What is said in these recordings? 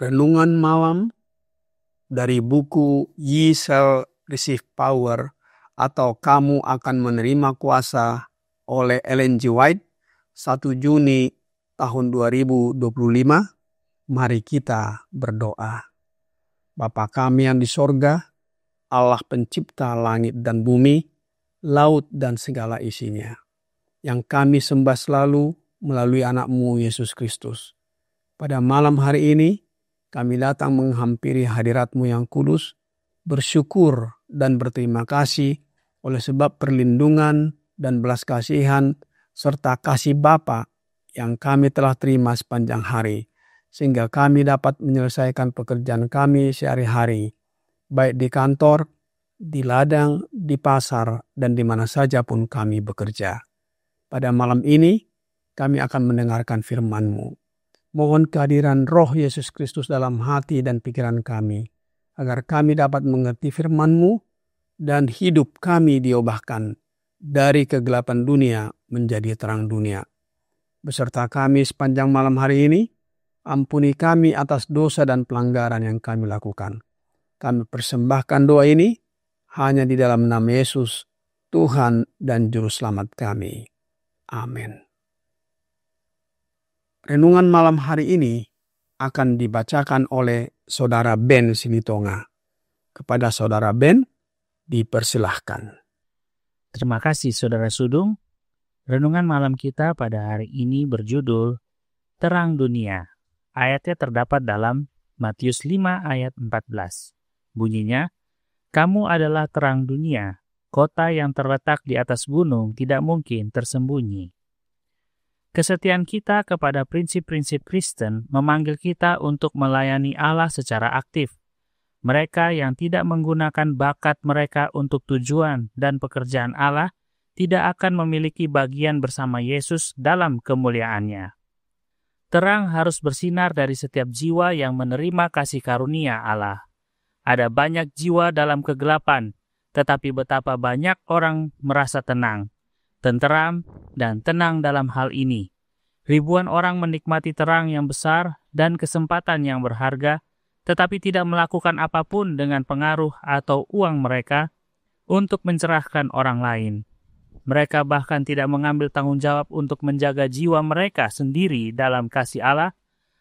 Renungan malam dari buku Ye Shall Receive Power atau Kamu Akan Menerima Kuasa oleh Ellen G. White, 1 Juni tahun 2025. Mari kita berdoa. Bapa kami yang di sorga, Allah pencipta langit dan bumi, laut dan segala isinya, yang kami sembah selalu melalui anak-Mu Yesus Kristus. Pada malam hari ini, kami datang menghampiri hadirat-Mu yang kudus, bersyukur dan berterima kasih oleh sebab perlindungan dan belas kasihan serta kasih Bapa yang kami telah terima sepanjang hari, sehingga kami dapat menyelesaikan pekerjaan kami sehari-hari, baik di kantor, di ladang, di pasar, dan di mana saja pun kami bekerja. Pada malam ini, kami akan mendengarkan firman-Mu. Mohon kehadiran Roh Yesus Kristus dalam hati dan pikiran kami, agar kami dapat mengerti firman-Mu dan hidup kami diubahkan dari kegelapan dunia menjadi terang dunia. Beserta kami sepanjang malam hari ini, ampuni kami atas dosa dan pelanggaran yang kami lakukan. Kami persembahkan doa ini hanya di dalam nama Yesus, Tuhan dan Juru Selamat kami. Amin. Renungan malam hari ini akan dibacakan oleh Saudara Ben Silitonga. Kepada Saudara Ben, dipersilahkan. Terima kasih Saudara Sudung. Renungan malam kita pada hari ini berjudul Terang Dunia. Ayatnya terdapat dalam Matius 5 ayat 14. Bunyinya, "Kamu adalah terang dunia. Kota yang terletak di atas gunung tidak mungkin tersembunyi." Kesetiaan kita kepada prinsip-prinsip Kristen memanggil kita untuk melayani Allah secara aktif. Mereka yang tidak menggunakan bakat mereka untuk tujuan dan pekerjaan Allah tidak akan memiliki bagian bersama Yesus dalam kemuliaannya. Terang harus bersinar dari setiap jiwa yang menerima kasih karunia Allah. Ada banyak jiwa dalam kegelapan, tetapi betapa banyak orang merasa tenang, tenteram, dan tenang dalam hal ini. Ribuan orang menikmati terang yang besar dan kesempatan yang berharga, tetapi tidak melakukan apapun dengan pengaruh atau uang mereka untuk mencerahkan orang lain. Mereka bahkan tidak mengambil tanggung jawab untuk menjaga jiwa mereka sendiri dalam kasih Allah,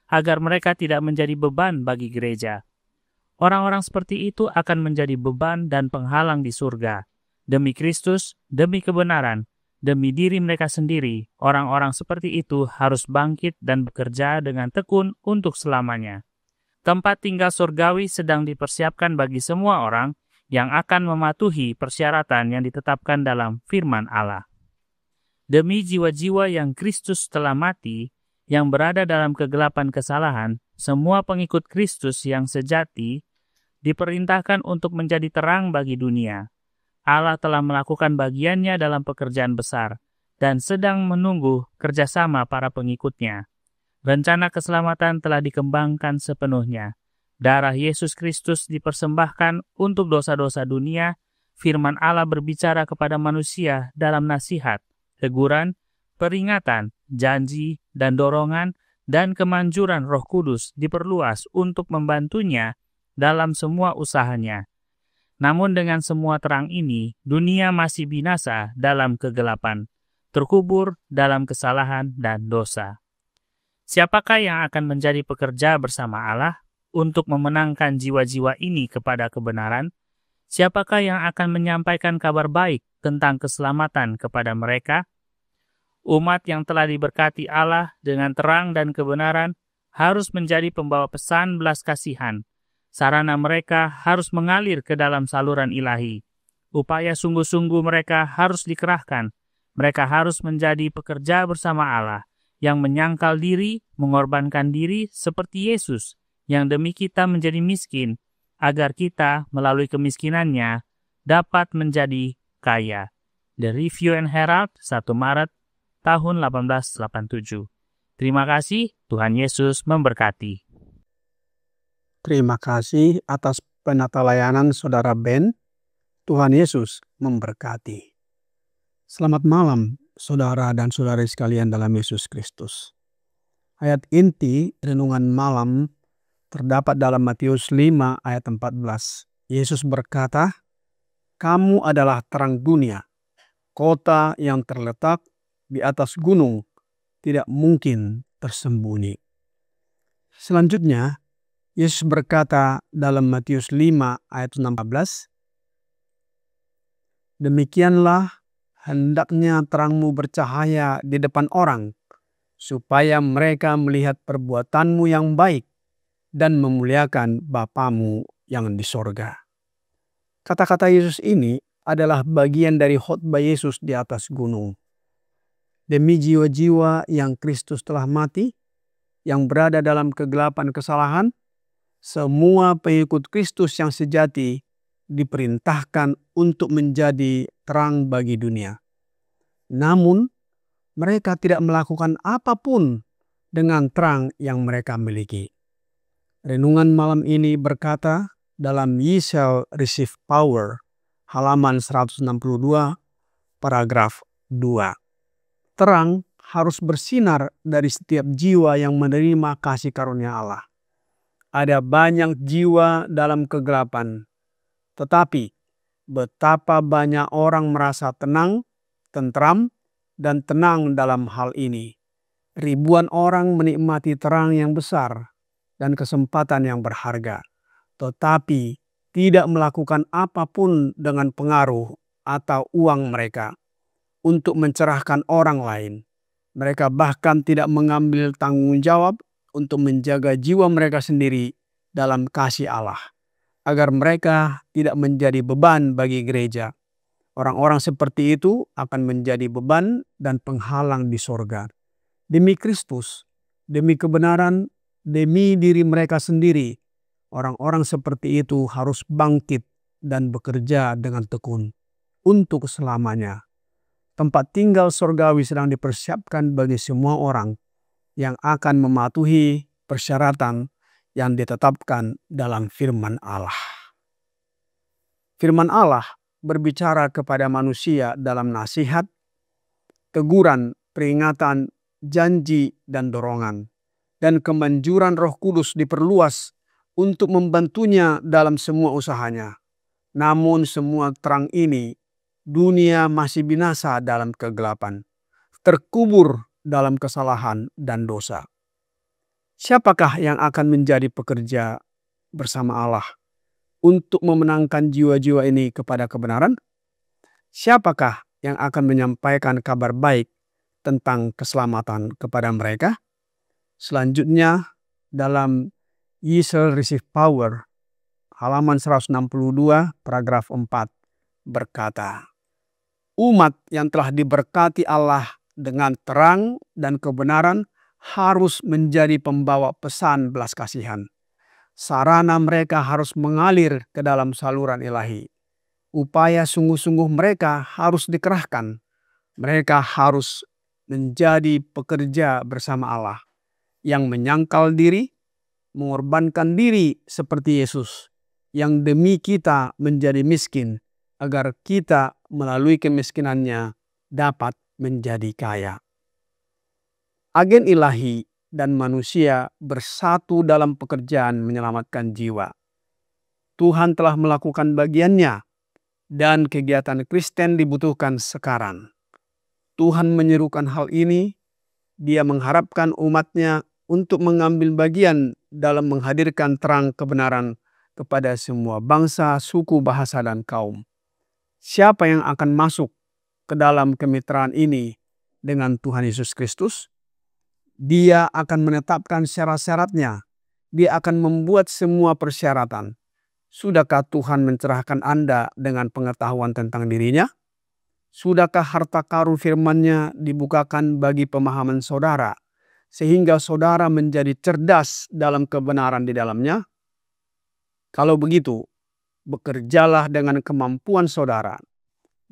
agar mereka tidak menjadi beban bagi gereja. Orang-orang seperti itu akan menjadi beban dan penghalang di surga. Demi Kristus, demi kebenaran, demi diri mereka sendiri, orang-orang seperti itu harus bangkit dan bekerja dengan tekun untuk selamanya. Tempat tinggal surgawi sedang dipersiapkan bagi semua orang yang akan mematuhi persyaratan yang ditetapkan dalam firman Allah. Demi jiwa-jiwa yang Kristus telah mati, yang berada dalam kegelapan kesalahan, semua pengikut Kristus yang sejati diperintahkan untuk menjadi terang bagi dunia. Allah telah melakukan bagiannya dalam pekerjaan besar dan sedang menunggu kerjasama para pengikutnya. Rencana keselamatan telah dikembangkan sepenuhnya. Darah Yesus Kristus dipersembahkan untuk dosa-dosa dunia. Firman Allah berbicara kepada manusia dalam nasihat, teguran, peringatan, janji, dan dorongan, dan kemanjuran Roh Kudus diperluas untuk membantunya dalam semua usahanya. Namun dengan semua terang ini, dunia masih binasa dalam kegelapan, terkubur dalam kesalahan dan dosa. Siapakah yang akan menjadi pekerja bersama Allah untuk memenangkan jiwa-jiwa ini kepada kebenaran? Siapakah yang akan menyampaikan kabar baik tentang keselamatan kepada mereka? Umat yang telah diberkati Allah dengan terang dan kebenaran harus menjadi pembawa pesan belas kasihan. Sarana mereka harus mengalir ke dalam saluran ilahi. Upaya sungguh-sungguh mereka harus dikerahkan. Mereka harus menjadi pekerja bersama Allah, yang menyangkal diri, mengorbankan diri seperti Yesus, yang demi kita menjadi miskin, agar kita melalui kemiskinannya dapat menjadi kaya. The Review and Herald, 1 Maret tahun 1887. Terima kasih, Tuhan Yesus memberkati. Terima kasih atas penata layanan Saudara Ben. Tuhan Yesus memberkati. Selamat malam, saudara dan saudari sekalian dalam Yesus Kristus. Ayat inti renungan malam terdapat dalam Matius 5 ayat 14. Yesus berkata, "Kamu adalah terang dunia. Kota yang terletak di atas gunung tidak mungkin tersembunyi." Selanjutnya, Yesus berkata dalam Matius 5 ayat 16, "Demikianlah hendaknya terangmu bercahaya di depan orang, supaya mereka melihat perbuatanmu yang baik dan memuliakan Bapamu yang di sorga." Kata-kata Yesus ini adalah bagian dari khotbah Yesus di atas gunung. Demi jiwa-jiwa yang Kristus telah mati, yang berada dalam kegelapan kesalahan, semua pengikut Kristus yang sejati diperintahkan untuk menjadi terang bagi dunia. Namun, mereka tidak melakukan apapun dengan terang yang mereka miliki. Renungan malam ini berkata dalam Ye Shall Receive Power, halaman 162, paragraf 2. Terang harus bersinar dari setiap jiwa yang menerima kasih karunia Allah. Ada banyak jiwa dalam kegelapan, tetapi betapa banyak orang merasa tenang, tentram, dan tenang dalam hal ini. Ribuan orang menikmati terang yang besar dan kesempatan yang berharga, tetapi tidak melakukan apapun dengan pengaruh atau uang mereka untuk mencerahkan orang lain. Mereka bahkan tidak mengambil tanggung jawab untuk menjaga jiwa mereka sendiri dalam kasih Allah, agar mereka tidak menjadi beban bagi gereja. Orang-orang seperti itu akan menjadi beban dan penghalang di sorga. Demi Kristus, demi kebenaran, demi diri mereka sendiri, orang-orang seperti itu harus bangkit dan bekerja dengan tekun untuk selamanya. Tempat tinggal sorgawi sedang dipersiapkan bagi semua orang yang akan mematuhi persyaratan yang ditetapkan dalam firman Allah. Firman Allah berbicara kepada manusia dalam nasihat, teguran, peringatan, janji, dan dorongan. Dan kemanjuran Roh Kudus diperluas untuk membantunya dalam semua usahanya. Namun semua terang ini, dunia masih binasa dalam kegelapan, terkubur dalam kesalahan dan dosa. Siapakah yang akan menjadi pekerja bersama Allah untuk memenangkan jiwa-jiwa ini kepada kebenaran? Siapakah yang akan menyampaikan kabar baik tentang keselamatan kepada mereka? Selanjutnya, dalam Ye Shall Receive Power, halaman 162, paragraf 4, berkata, umat yang telah diberkati Allah dengan terang dan kebenaran harus menjadi pembawa pesan belas kasihan. Sarana mereka harus mengalir ke dalam saluran ilahi. Upaya sungguh-sungguh mereka harus dikerahkan. Mereka harus menjadi pekerja bersama Allah yang menyangkal diri, mengorbankan diri seperti Yesus, yang demi kita menjadi miskin, agar kita melalui kemiskinannya dapat menjadi kaya. Agen ilahi dan manusia bersatu dalam pekerjaan menyelamatkan jiwa. Tuhan telah melakukan bagiannya, dan kegiatan Kristen dibutuhkan sekarang. Tuhan menyerukan hal ini. Dia mengharapkan umatnya untuk mengambil bagian dalam menghadirkan terang kebenaran kepada semua bangsa, suku, bahasa, dan kaum. Siapa yang akan masuk ke dalam kemitraan ini dengan Tuhan Yesus Kristus? Dia akan menetapkan syarat-syaratnya. Dia akan membuat semua persyaratan. Sudahkah Tuhan mencerahkan Anda dengan pengetahuan tentang dirinya? Sudahkah harta karun firman-Nya dibukakan bagi pemahaman saudara, sehingga saudara menjadi cerdas dalam kebenaran di dalamnya? Kalau begitu, bekerjalah dengan kemampuan saudara.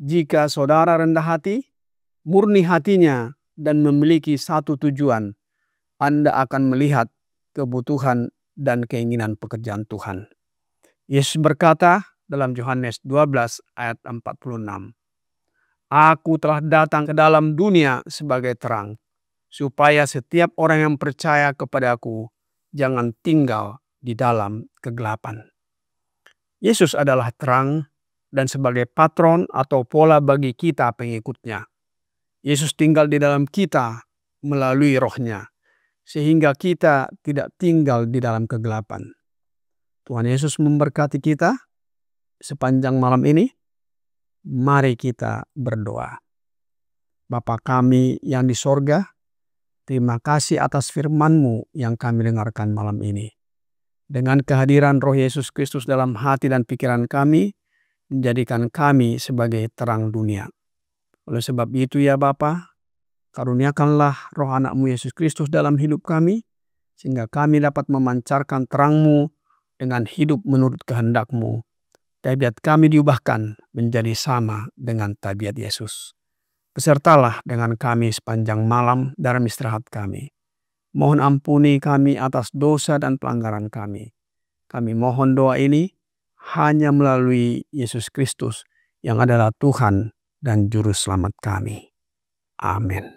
Jika saudara rendah hati, murni hatinya, dan memiliki satu tujuan, Anda akan melihat kebutuhan dan keinginan pekerjaan Tuhan. Yesus berkata dalam Yohanes 12 ayat 46, Aku telah datang ke dalam dunia sebagai terang, supaya setiap orang yang percaya kepada Aku jangan tinggal di dalam kegelapan. Yesus adalah terang dan sebagai patron atau pola bagi kita pengikutnya. Yesus tinggal di dalam kita melalui Roh-Nya, sehingga kita tidak tinggal di dalam kegelapan. Tuhan Yesus memberkati kita sepanjang malam ini. Mari kita berdoa. Bapa kami yang di sorga, terima kasih atas firman-Mu yang kami dengarkan malam ini. Dengan kehadiran Roh Yesus Kristus dalam hati dan pikiran kami, menjadikan kami sebagai terang dunia. Oleh sebab itu ya Bapa, karuniakanlah Roh Anak-Mu Yesus Kristus dalam hidup kami, sehingga kami dapat memancarkan terang-Mu dengan hidup menurut kehendak-Mu. Tabiat kami diubahkan menjadi sama dengan tabiat Yesus. Besertalah dengan kami sepanjang malam dalam istirahat kami. Mohon ampuni kami atas dosa dan pelanggaran kami. Kami mohon doa ini hanya melalui Yesus Kristus yang adalah Tuhan dan Juru Selamat kami. Amin.